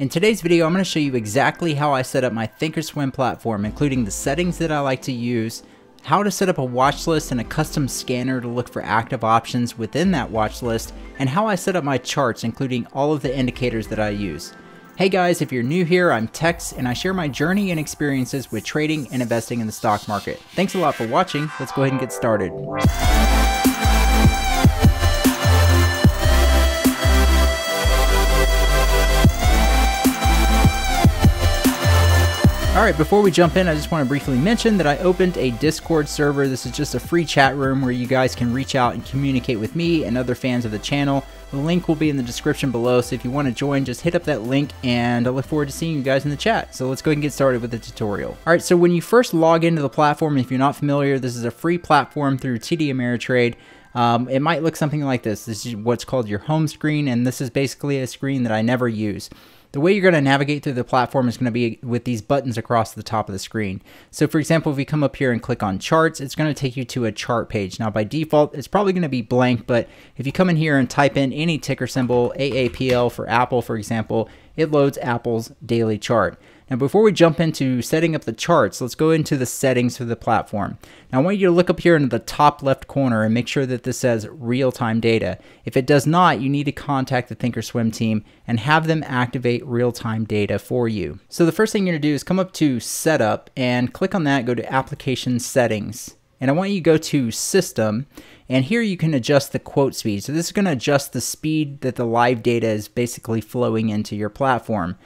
In today's video, I'm going to show you exactly how I set up my ThinkorSwim platform, including the settings that I like to use, how to set up a watch list and a custom scanner to look for active options within that watch list, and how I set up my charts, including all of the indicators that I use. Hey guys, if you're new here, I'm Tex, and I share my journey and experiences with trading and investing in the stock market. Thanks a lot for watching. Let's go ahead and get started. Alright, before we jump in, I just want to briefly mention that I opened a Discord server. This is just a free chat room where you guys can reach out and communicate with me and other fans of the channel. The link will be in the description below, so if you want to join, just hit up that link, and I look forward to seeing you guys in the chat. So let's go ahead and get started with the tutorial. Alright, so when you first log into the platform, if you're not familiar, this is a free platform through TD Ameritrade. It might look something like this. This is what's called your home screen, and this is basically a screen that I never use. The way you're going to navigate through the platform is going to be with these buttons across the top of the screen. So for example, if we come up here and click on charts, it's going to take you to a chart page. Now by default, it's probably going to be blank, but if you come in here and type in any ticker symbol, AAPL for Apple, for example, it loads Apple's daily chart. Now before we jump into setting up the charts, let's go into the settings for the platform. Now I want you to look up here in the top left corner and make sure that this says real-time data. If it does not, you need to contact the ThinkorSwim team and have them activate real-time data for you. So the first thing you're going to do is come up to Setup and click on that, go to Application Settings. And I want you to go to System, and here you can adjust the quote speed. So this is going to adjust the speed that the live data is basically flowing into your platform.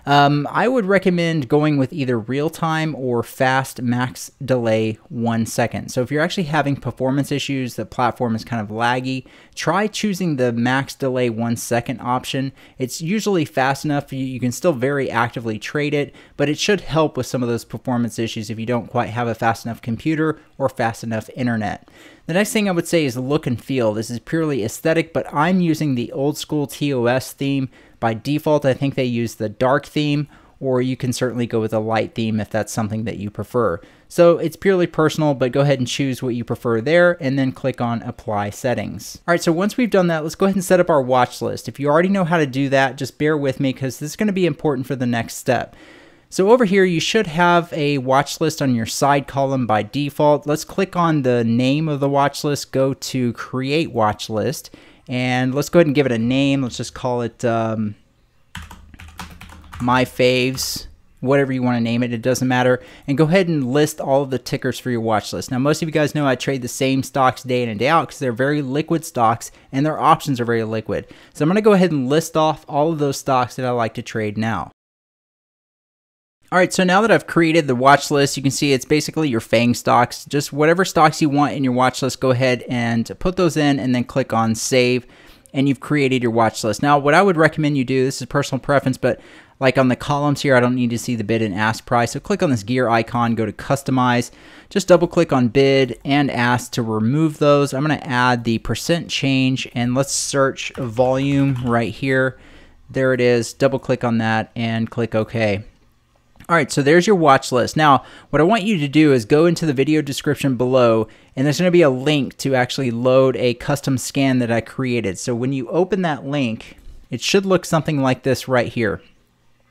I would recommend going with either real-time or fast max delay 1 second. So if you're actually having performance issues, the platform is kind of laggy, try choosing the max delay 1 second option. It's usually fast enough, you can still very actively trade it, but it should help with some of those performance issues if you don't quite have a fast enough computer or fast enough internet. The next thing I would say is look and feel. This is purely aesthetic, but I'm using the old school TOS theme. By default, I think they use the dark theme, or you can certainly go with a light theme if that's something that you prefer. So it's purely personal, but go ahead and choose what you prefer there, and then click on Apply Settings. All right, so once we've done that, let's go ahead and set up our watch list. If you already know how to do that, just bear with me because this is going to be important for the next step. So over here, you should have a watch list on your side column by default. Let's click on the name of the watch list, go to Create Watch List, and let's go ahead and give it a name. Let's just call it My Faves, whatever you want to name it, it doesn't matter. And go ahead and list all of the tickers for your watch list. Now, most of you guys know I trade the same stocks day in and day out because they're very liquid stocks and their options are very liquid. So I'm going to go ahead and list off all of those stocks that I like to trade now. Alright, so now that I've created the watch list, you can see it's basically your FANG stocks. Just whatever stocks you want in your watch list, go ahead and put those in and then click on Save, and you've created your watch list. Now, what I would recommend you do, this is personal preference, but like on the columns here, I don't need to see the bid and ask price. So click on this gear icon, go to Customize, just double click on bid and ask to remove those. I'm going to add the percent change, and let's search volume right here. There it is. Double click on that and click OK. Alright, so there's your watch list. Now, what I want you to do is go into the video description below, and there's going to be a link to actually load a custom scan that I created. So when you open that link, it should look something like this right here.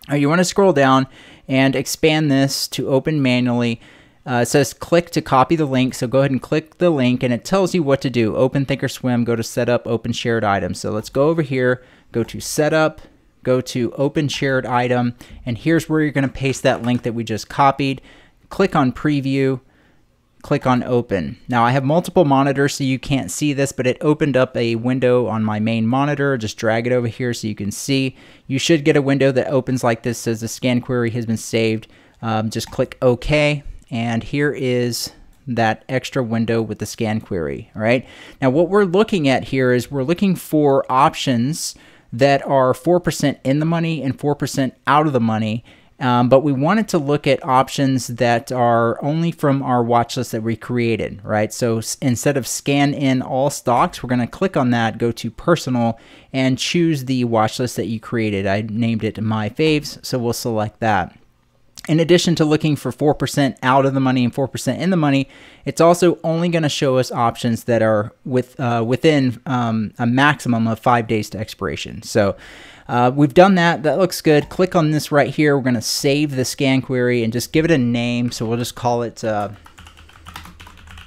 Alright, you want to scroll down and expand this to open manually. It says click to copy the link, so go ahead and click the link, and it tells you what to do. Open ThinkorSwim, go to Setup, Open Shared Item. So let's go over here, go to Setup, go to Open Shared Item, and here's where you're going to paste that link that we just copied. Click on Preview, click on Open. Now I have multiple monitors so you can't see this, but it opened up a window on my main monitor. Just drag it over here so you can see. You should get a window that opens like this, says the scan query has been saved. Just click OK, and here is that extra window with the scan query. All right. Now what we're looking at here is we're looking for options that are 4% in the money and 4% out of the money. But we wanted to look at options that are only from our watch list that we created, right? So instead of scan in all stocks, we're going to click on that, go to Personal, and choose the watch list that you created. I named it My Faves, so we'll select that. In addition to looking for 4% out of the money and 4% in the money, it's also only going to show us options that are within a maximum of 5 days to expiration. So we've done that. That looks good. Click on this right here. We're going to save the scan query and just give it a name. So we'll just call it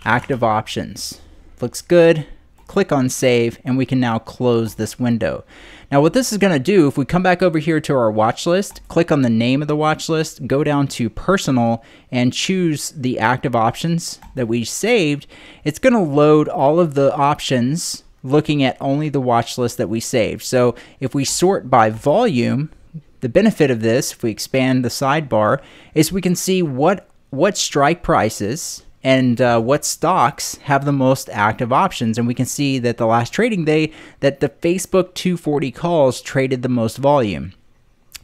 active options. Looks good. Click on save, and we can now close this window. Now what this is going to do, if we come back over here to our watch list, click on the name of the watch list, go down to personal and choose the active options that we saved, it's going to load all of the options looking at only the watch list that we saved. So if we sort by volume, the benefit of this, if we expand the sidebar, is we can see what strike prices and what stocks have the most active options. And we can see that the last trading day that the Facebook 240 calls traded the most volume.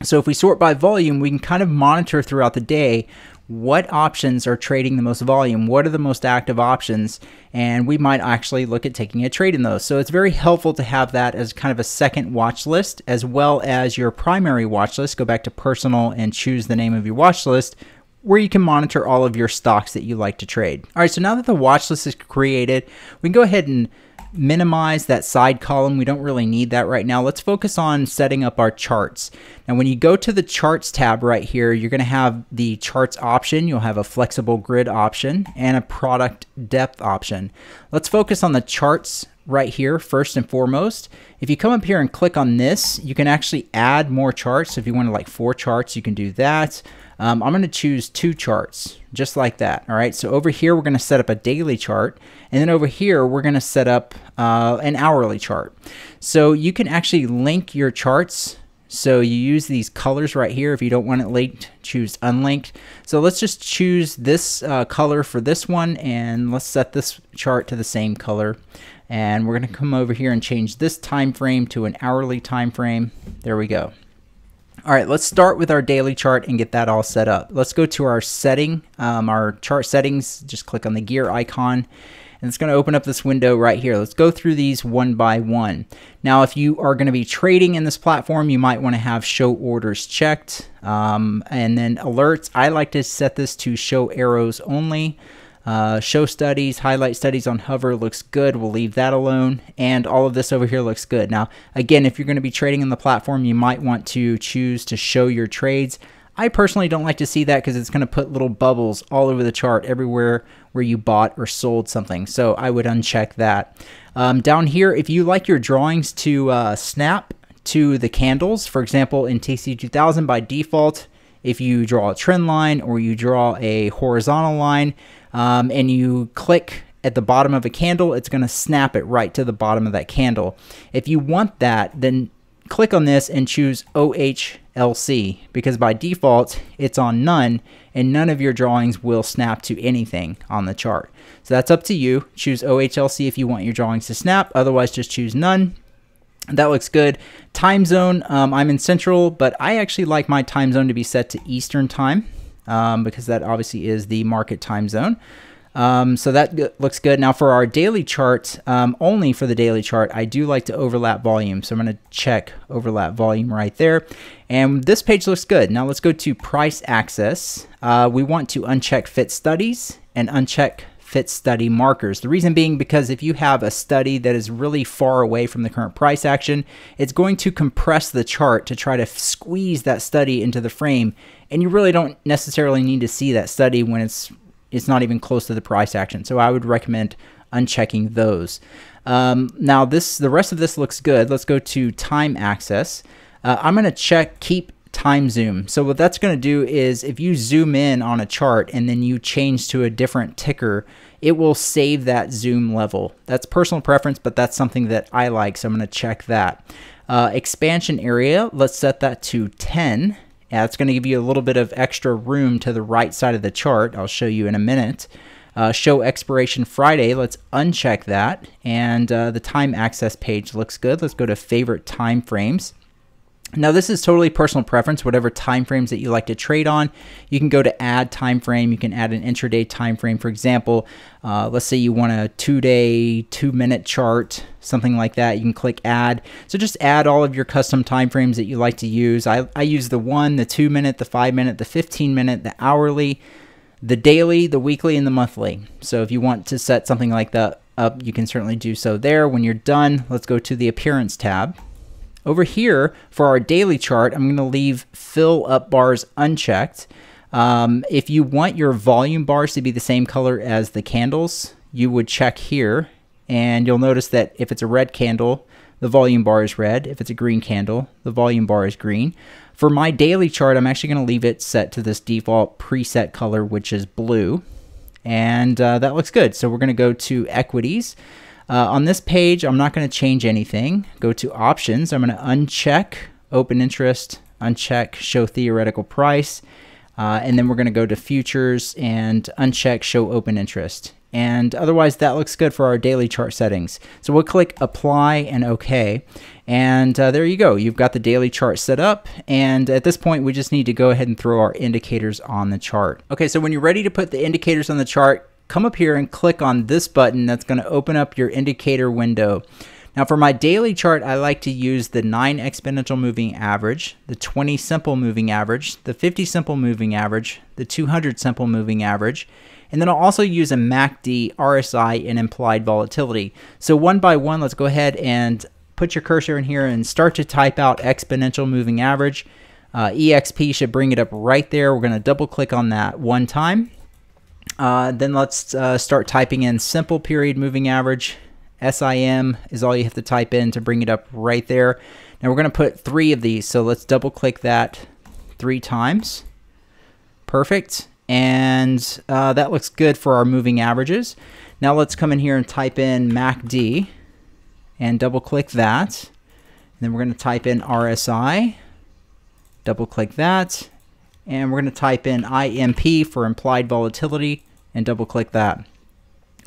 So if we sort by volume, we can kind of monitor throughout the day what options are trading the most volume, what are the most active options, and we might actually look at taking a trade in those. So it's very helpful to have that as kind of a second watch list, as well as your primary watch list. Go back to personal and choose the name of your watch list, where you can monitor all of your stocks that you like to trade. All right, so now that the watch list is created, we can go ahead and minimize that side column. We don't really need that right now. Let's focus on setting up our charts. Now, when you go to the charts tab right here, you're going to have the charts option. You'll have a flexible grid option and a product depth option. Let's focus on the charts right here first and foremost. If you come up here and click on this, you can actually add more charts. So if you want like 4 charts, you can do that. I'm going to choose 2 charts, just like that. All right, so over here, we're going to set up a daily chart. And then over here, we're going to set up an hourly chart. So you can actually link your charts. So you use these colors right here. If you don't want it linked, choose unlinked. So let's just choose this color for this one, and let's set this chart to the same color. And we're going to come over here and change this time frame to an hourly time frame. There we go. All right, let's start with our daily chart and get that all set up. Let's go to our setting, our chart settings. Just click on the gear icon, and it's going to open up this window right here. Let's go through these one by one. Now, if you are going to be trading in this platform, you might want to have show orders checked, and then alerts. I like to set this to show arrows only. Show studies, highlight studies on hover looks good. We'll leave that alone. And all of this over here looks good. Now, again, if you're going to be trading in the platform, you might want to choose to show your trades. I personally don't like to see that because it's going to put little bubbles all over the chart everywhere where you bought or sold something. So I would uncheck that. Down here, if you like your drawings to snap to the candles, for example, in TC2000 by default, if you draw a trend line or you draw a horizontal line, and you click at the bottom of a candle, it's going to snap it right to the bottom of that candle. If you want that, then click on this and choose OHLC, because by default it's on none, and none of your drawings will snap to anything on the chart. So that's up to you. Choose OHLC if you want your drawings to snap, otherwise just choose none. That looks good. Time zone, I'm in Central, but I actually like my time zone to be set to Eastern time. Because that obviously is the market time zone. So that looks good. Now for our daily chart, only for the daily chart, I do like to overlap volume. So I'm going to check overlap volume right there. And this page looks good. Now let's go to price access. We want to uncheck fit studies and uncheck fit study markers. The reason being because if you have a study that is really far away from the current price action, it's going to compress the chart to try to squeeze that study into the frame. And you really don't necessarily need to see that study when it's not even close to the price action. So I would recommend unchecking those. Now the rest of this looks good. Let's go to time access. I'm going to check keep time zoom. So what that's going to do is if you zoom in on a chart and then you change to a different ticker, it will save that zoom level. That's personal preference, but that's something that I like. So I'm going to check that. Expansion area, let's set that to 10. It's going to give you a little bit of extra room to the right side of the chart. I'll show you in a minute. Show expiration Friday, let's uncheck that. And the time access page looks good. Let's go to favorite time frames. Now this is totally personal preference, whatever time frames that you like to trade on. You can go to add time frame. You can add an intraday time frame. For example, let's say you want a 2-day, 2-minute chart, something like that. You can click add. So just add all of your custom time frames that you like to use. I use the 1, the 2-minute, the 5-minute, the 15-minute, the hourly, the daily, the weekly, and the monthly. So if you want to set something like that up, you can certainly do so there. When you're done, let's go to the appearance tab. Over here, for our daily chart, I'm going to leave fill up bars unchecked. If you want your volume bars to be the same color as the candles, you would check here, and you'll notice that if it's a red candle, the volume bar is red. If it's a green candle, the volume bar is green. For my daily chart, I'm actually going to leave it set to this default preset color, which is blue, and that looks good. So we're going to go to equities. On this page, I'm not going to change anything. Go to options. I'm going to uncheck open interest, uncheck show theoretical price, and then we're going to go to futures and uncheck show open interest. And otherwise, that looks good for our daily chart settings. So we'll click apply and OK. And there you go. You've got the daily chart set up. And at this point, we just need to go ahead and throw our indicators on the chart. Okay, so when you're ready to put the indicators on the chart, come up here and click on this button. That's going to open up your indicator window. Now for my daily chart, I like to use the 9 exponential moving average, the 20 simple moving average, the 50 simple moving average, the 200 simple moving average, and then I'll also use a MACD, RSI, and implied volatility. So one by one, let's go ahead and put your cursor in here and start to type out exponential moving average. EXP should bring it up right there. We're going to double click on that one time. Then let's start typing in simple period moving average. SIM is all you have to type in to bring it up right there. Now we're going to put 3 of these, so let's double click that 3 times. Perfect. And that looks good for our moving averages. Now let's come in here and type in MACD and double click that. And then we're going to type in RSI, double click that. And we're going to type in IMP for implied volatility and double click that.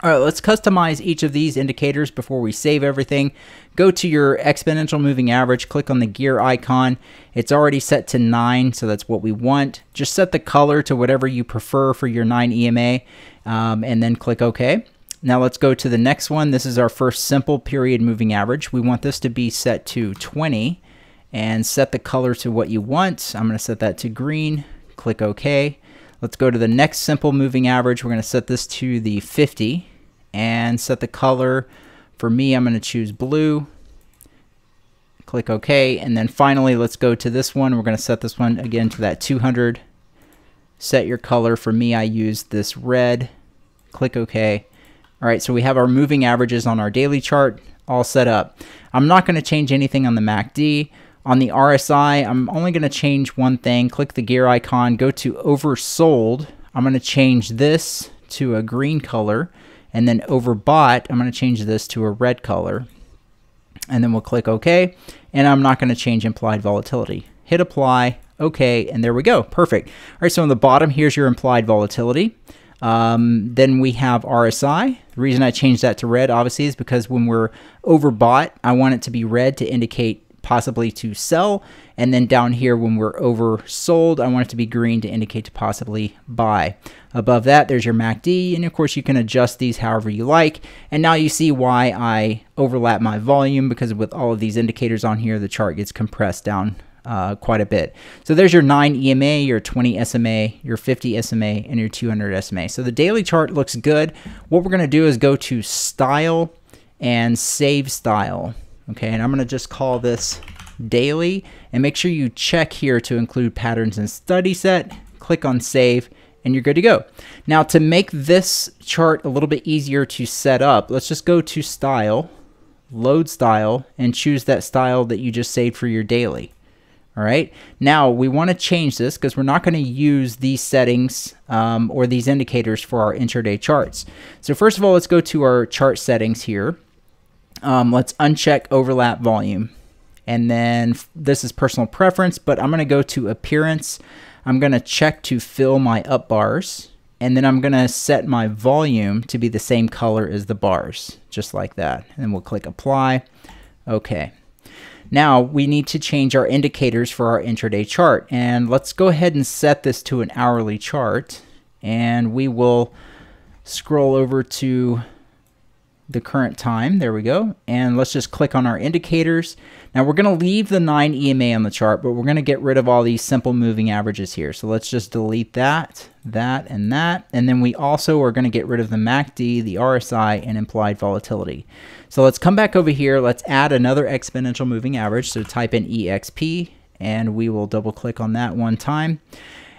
All right, let's customize each of these indicators before we save everything. Go to your exponential moving average, click on the gear icon. It's already set to 9, so that's what we want. Just set the color to whatever you prefer for your 9 EMA, and then click OK. Now let's go to the next one. This is our first simple period moving average. We want this to be set to 20. And set the color to what you want. I'm going to set that to green. Click OK. Let's go to the next simple moving average. We're going to set this to the 50 and set the color. For me, I'm going to choose blue. Click OK. And then finally, let's go to this one. We're going to set this one again to that 200. Set your color. For me, I use this red. Click OK. All right, so we have our moving averages on our daily chart all set up. I'm not going to change anything on the MACD. On the RSI, I'm only going to change one thing. Click the gear icon, go to oversold. I'm going to change this to a green color, and then overbought, I'm going to change this to a red color. And then we'll click OK, and I'm not going to change implied volatility. Hit apply, OK, and there we go. Perfect. All right, so on the bottom, here's your implied volatility. Then we have RSI. The reason I changed that to red, obviously, is because when we're overbought, I want it to be red to indicate possibly to sell, and then down here when we're oversold, I want it to be green to indicate to possibly buy. Above that, there's your MACD, and of course you can adjust these however you like. And now you see why I overlap my volume, because with all of these indicators on here, the chart gets compressed down quite a bit. So there's your 9 EMA, your 20 SMA, your 50 SMA, and your 200 SMA. So the daily chart looks good. What we're going to do is go to Style and Save Style. Okay, and I'm going to just call this daily, and make sure you check here to include patterns and study set. Click on save, and you're good to go. Now to make this chart a little bit easier to set up, let's just go to Style, Load Style, and choose that style that you just saved for your daily. All right, now we want to change this because we're not going to use these settings or these indicators for our intraday charts. So first of all, let's go to our chart settings here. Let's uncheck overlap volume, and then this is personal preference, but I'm going to go to appearance. I'm going to check to fill my up bars, and then I'm going to set my volume to be the same color as the bars, just like that. And then we'll click apply. Okay. Now we need to change our indicators for our intraday chart, and let's go ahead and set this to an hourly chart, and we will scroll over to the current time. There we go. And let's just click on our indicators. Now we're going to leave the 9 EMA on the chart, but we're going to get rid of all these simple moving averages here. So let's just delete that, that, and that. And then we also are going to get rid of the MACD, the RSI, and implied volatility. So let's come back over here. Let's add another exponential moving average. So type in EXP, and we will double click on that one time.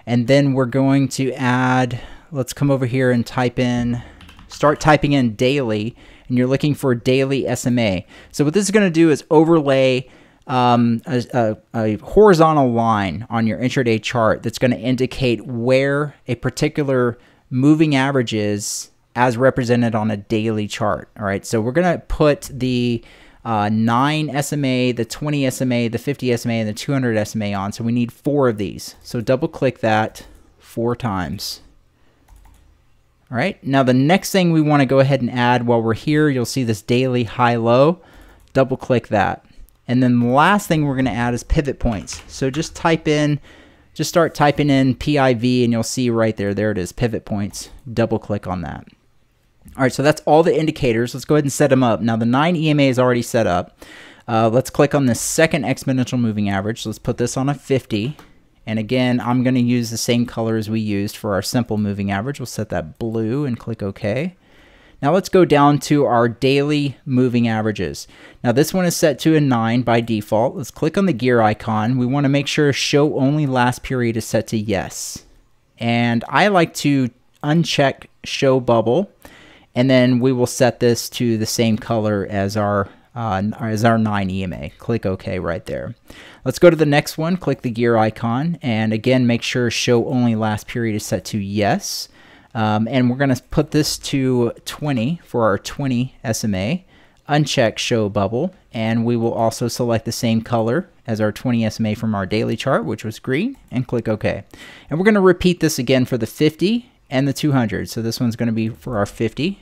And then we're going to add, let's come over here and start typing in daily, and you're looking for daily SMA. So what this is going to do is overlay a horizontal line on your intraday chart that's going to indicate where a particular moving average is as represented on a daily chart. All right, so we're going to put the 9 SMA, the 20 SMA, the 50 SMA, and the 200 SMA on. So we need 4 of these. So double click that 4 times. All right, now the next thing we want to go ahead and add while we're here, you'll see this daily high-low. Double click that. And then the last thing we're going to add is pivot points. So just start typing in PIV, and you'll see right there it is, pivot points. Double click on that. All right, so that's all the indicators. Let's go ahead and set them up. Now the 9 EMA is already set up. Let's click on the second exponential moving average. So let's put this on a 50. And again, I'm going to use the same color as we used for our simple moving average. We'll set that blue and click OK. Now let's go down to our daily moving averages. Now this one is set to a 9 by default. Let's click on the gear icon. We want to make sure show only last period is set to yes. And I like to uncheck show bubble. And then we will set this to the same color as our 9 EMA. Click OK right there. Let's go to the next one. Click the gear icon, and again, make sure show only last period is set to yes. And we're going to put this to 20 for our 20 SMA. Uncheck show bubble, and we will also select the same color as our 20 SMA from our daily chart, which was green, and click OK. And we're going to repeat this again for the 50 and the 200. So this one's going to be for our 50.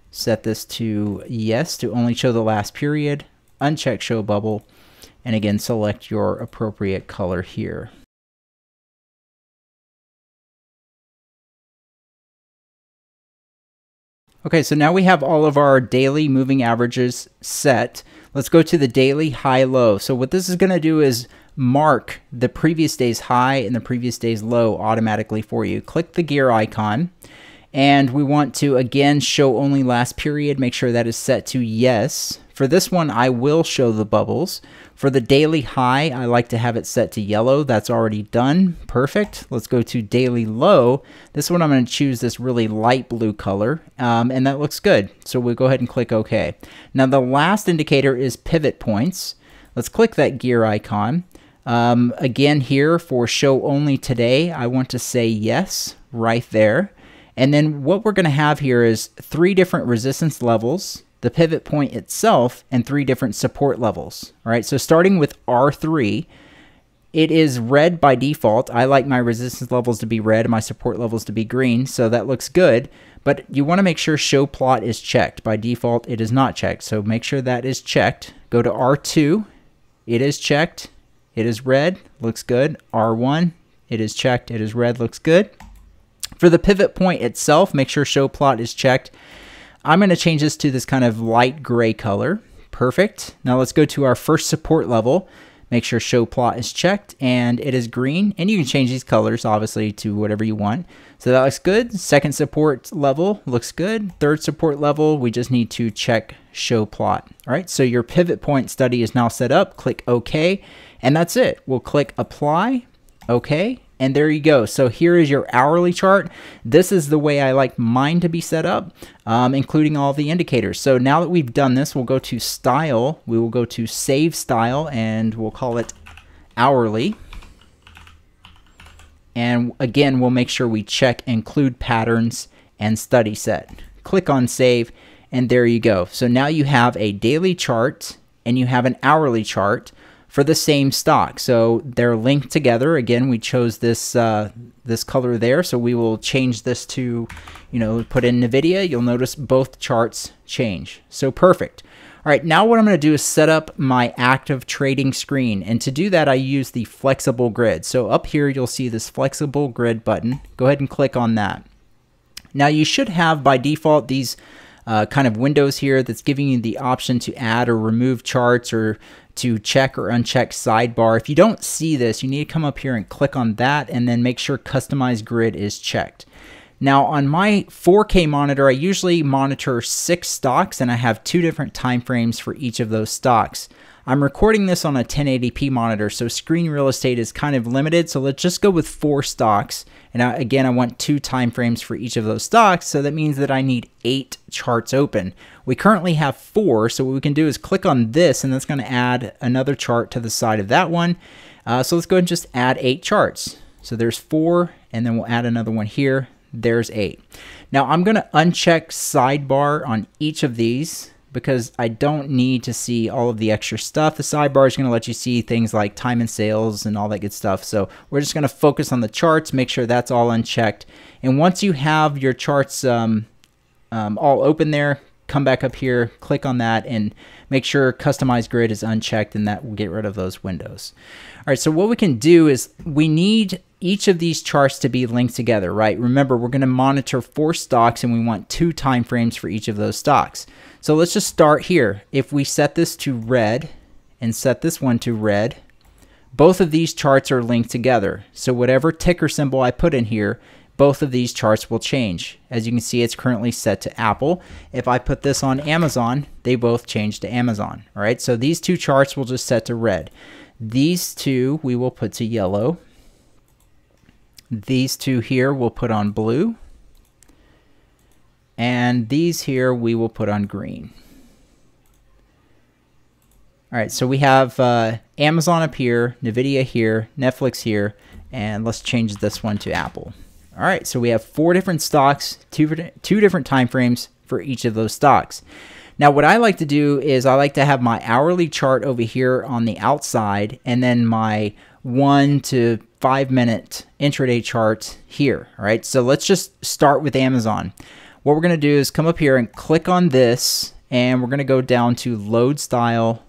Set this to yes to only show the last period. Uncheck show bubble, and again select your appropriate color here. Okay, so now we have all of our daily moving averages set. Let's go to the daily high-low. So what this is going to do is mark the previous day's high and the previous day's low automatically for you. Click the gear icon. And we want to, again, show only last period. Make sure that is set to yes. For this one, I will show the bubbles. For the daily high, I like to have it set to yellow. That's already done. Perfect. Let's go to daily low. This one, I'm going to choose this really light blue color, and that looks good. So we'll go ahead and click OK. Now, the last indicator is pivot points. Let's click that gear icon. Again, here for show only today, I want to say yes right there. And then what we're going to have here is 3 different resistance levels, the pivot point itself, and 3 different support levels. All right, so starting with R3, it is red by default. I like my resistance levels to be red and my support levels to be green, so that looks good. But you want to make sure show plot is checked. By default, it is not checked, so make sure that is checked. Go to R2, it is checked, it is red, looks good. R1, it is checked, it is red, looks good. For the pivot point itself, make sure show plot is checked. I'm going to change this to this kind of light gray color. Perfect. Now let's go to our first support level. Make sure show plot is checked, and it is green. And you can change these colors, obviously, to whatever you want. So that looks good. Second support level looks good. Third support level, we just need to check show plot. All right, so your pivot point study is now set up. Click OK, and that's it. We'll click Apply, OK. And there you go. So here is your hourly chart. This is the way I like mine to be set up, including all the indicators. So now that we've done this, we'll go to Style. We will go to Save Style, and we'll call it Hourly. And again, we'll make sure we check Include Patterns and Study Set. Click on Save, and there you go. So now you have a daily chart, and you have an hourly chart for the same stock. So they're linked together. Again, we chose this this color there, so we will change this to, put in NVIDIA. You'll notice both charts change. So perfect. All right, now what I'm going to do is set up my active trading screen. And to do that, I use the flexible grid. So up here, you'll see this flexible grid button. Go ahead and click on that. Now you should have by default these kind of windows here that's giving you the option to add or remove charts or to check or uncheck sidebar. If you don't see this, you need to come up here and click on that and then make sure Customize Grid is checked. Now on my 4K monitor, I usually monitor 6 stocks and I have 2 different time frames for each of those stocks. I'm recording this on a 1080p monitor, so screen real estate is kind of limited. So let's just go with 4 stocks. And again, I want 2 time frames for each of those stocks. So that means that I need 8 charts open. We currently have 4. So what we can do is click on this, and that's going to add another chart to the side of that one. So let's go ahead and just add 8 charts. So there's 4, and then we'll add another one here. There's 8. Now I'm going to uncheck sidebar on each of these, because I don't need to see all of the extra stuff. The sidebar is going to let you see things like time and sales and all that good stuff. So we're just going to focus on the charts, make sure that's all unchecked. And once you have your charts all open there, come back up here, click on that, and make sure Customize Grid is unchecked, and that will get rid of those windows. All right, so what we can do is we need each of these charts to be linked together, right? Remember, we're going to monitor 4 stocks, and we want 2 time frames for each of those stocks. So let's just start here. If we set this to red and set this one to red, both of these charts are linked together. So whatever ticker symbol I put in here, both of these charts will change. As you can see, it's currently set to Apple. If I put this on Amazon, they both change to Amazon. All right, so these 2 charts will just set to red. These 2 we will put to yellow. These 2 here we'll put on blue. And these here we will put on green. All right, so we have Amazon up here, NVIDIA here, Netflix here, and let's change this one to Apple. All right, so we have 4 different stocks, two different time frames for each of those stocks. Now, what I like to do is I like to have my hourly chart over here on the outside, and then my 1 to 5 minute intraday chart here. All right, so let's just start with Amazon. What we're going to do is come up here and click on this, and we're going to go down to Load Style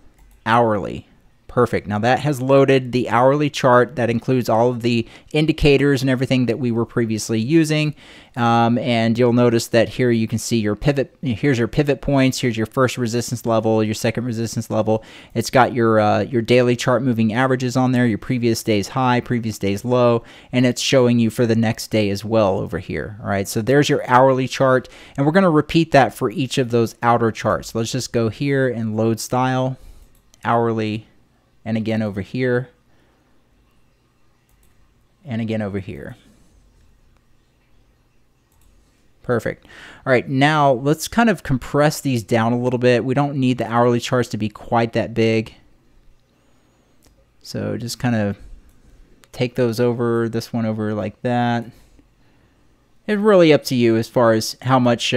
Hourly. Perfect. Now that has loaded the hourly chart that includes all of the indicators and everything that we were previously using. And you'll notice that here you can see your pivot. Here's your pivot points. Here's your first resistance level, your second resistance level. It's got your daily chart moving averages on there, your previous day's high, previous day's low, and it's showing you for the next day as well over here. All right, so there's your hourly chart, and we're going to repeat that for each of those outer charts. Let's just go here and load style, hourly, and again over here, and again over here. Perfect. All right, now let's kind of compress these down a little bit. We don't need the hourly charts to be quite that big. So just kind of take those over, this one over like that. It's really up to you as far as how much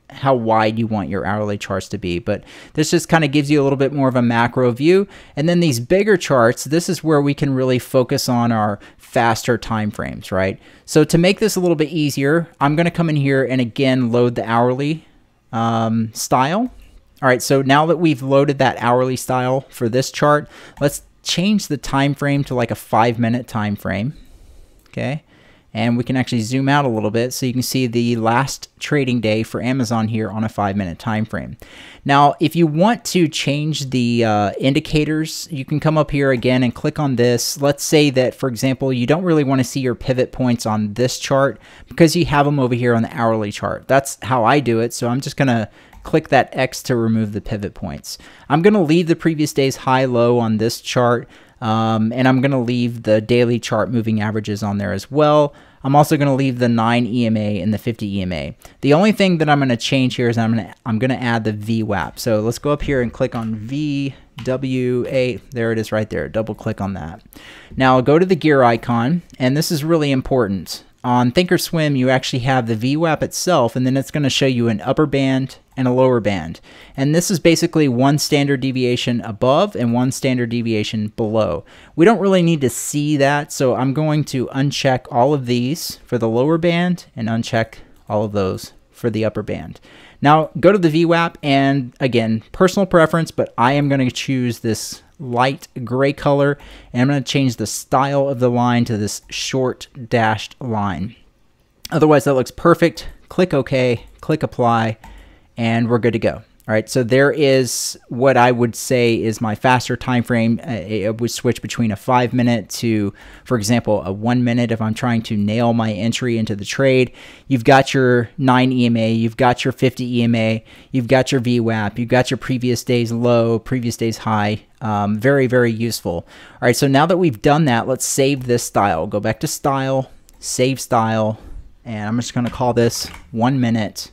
how wide you want your hourly charts to be, but this just kind of gives you a little bit more of a macro view. And then these bigger charts, this is where we can really focus on our faster time frames, right? So to make this a little bit easier, I'm going to come in here and again load the hourly style. All right, so now that we've loaded that hourly style for this chart, let's change the time frame to like a 5-minute time frame. Okay. And we can actually zoom out a little bit so you can see the last trading day for Amazon here on a 5-minute time frame. Now, if you want to change the indicators, you can come up here again and click on this. Let's say that, for example, you don't really want to see your pivot points on this chart because you have them over here on the hourly chart. That's how I do it. So I'm just going to click that X to remove the pivot points. I'm going to leave the previous day's high-low on this chart. And I'm going to leave the daily chart moving averages on there as well. I'm also going to leave the 9 EMA and the 50 EMA. The only thing that I'm going to change here is I'm going to add the VWAP. So let's go up here and click on VWA. There it is right there. Double click on that. Now I'll go to the gear icon, and this is really important. On ThinkorSwim, you actually have the VWAP itself, and then it's going to show you an upper band and a lower band. And this is basically 1 standard deviation above and 1 standard deviation below. We don't really need to see that, so I'm going to uncheck all of these for the lower band and uncheck all of those for the upper band. Now go to the VWAP, and again, personal preference, but I am going to choose this light gray color, and I'm going to change the style of the line to this short dashed line. Otherwise, that looks perfect. Click OK, click apply, and we're good to go. All right, so there is what I would say is my faster time frame. It would switch between a 5-minute to, for example, a 1 minute if I'm trying to nail my entry into the trade. You've got your 9 EMA, you've got your 50 EMA, you've got your VWAP, you've got your previous day's low, previous day's high. Very, very useful. All right, so now that we've done that, let's save this style. Go back to style, save style, and I'm just going to call this 1 minute.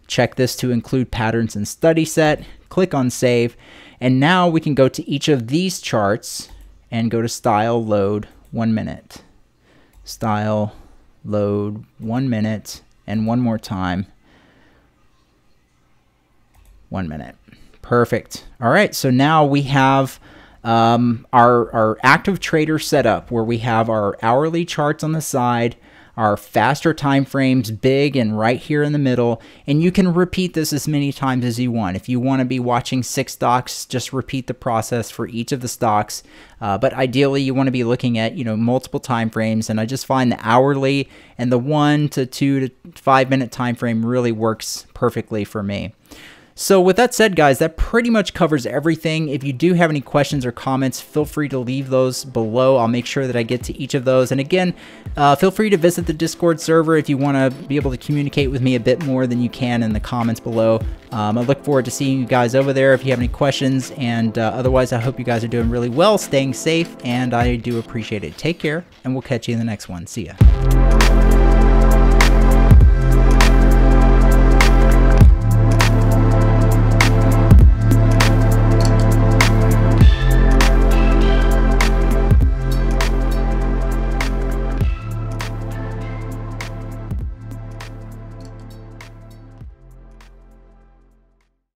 Check this to include patterns and study set, click on save, and now we can go to each of these charts and go to style, load, 1 minute. Style, load, 1 minute, and one more time, 1 minute. Perfect. All right, so now we have our active trader setup where we have our hourly charts on the side, our faster time frames big and right here in the middle, and you can repeat this as many times as you want. If you want to be watching 6 stocks, just repeat the process for each of the stocks, but ideally you want to be looking at multiple time frames, and I just find the hourly and the 1 to 2 to 5 minute time frame really works perfectly for me. So with that said, guys, that pretty much covers everything. If you do have any questions or comments, feel free to leave those below. I'll make sure that I get to each of those. And again, feel free to visit the Discord server if you want to be able to communicate with me a bit more than you can in the comments below. I look forward to seeing you guys over there if you have any questions. And otherwise, I hope you guys are doing really well, staying safe, and I do appreciate it. Take care, and we'll catch you in the next one. See ya.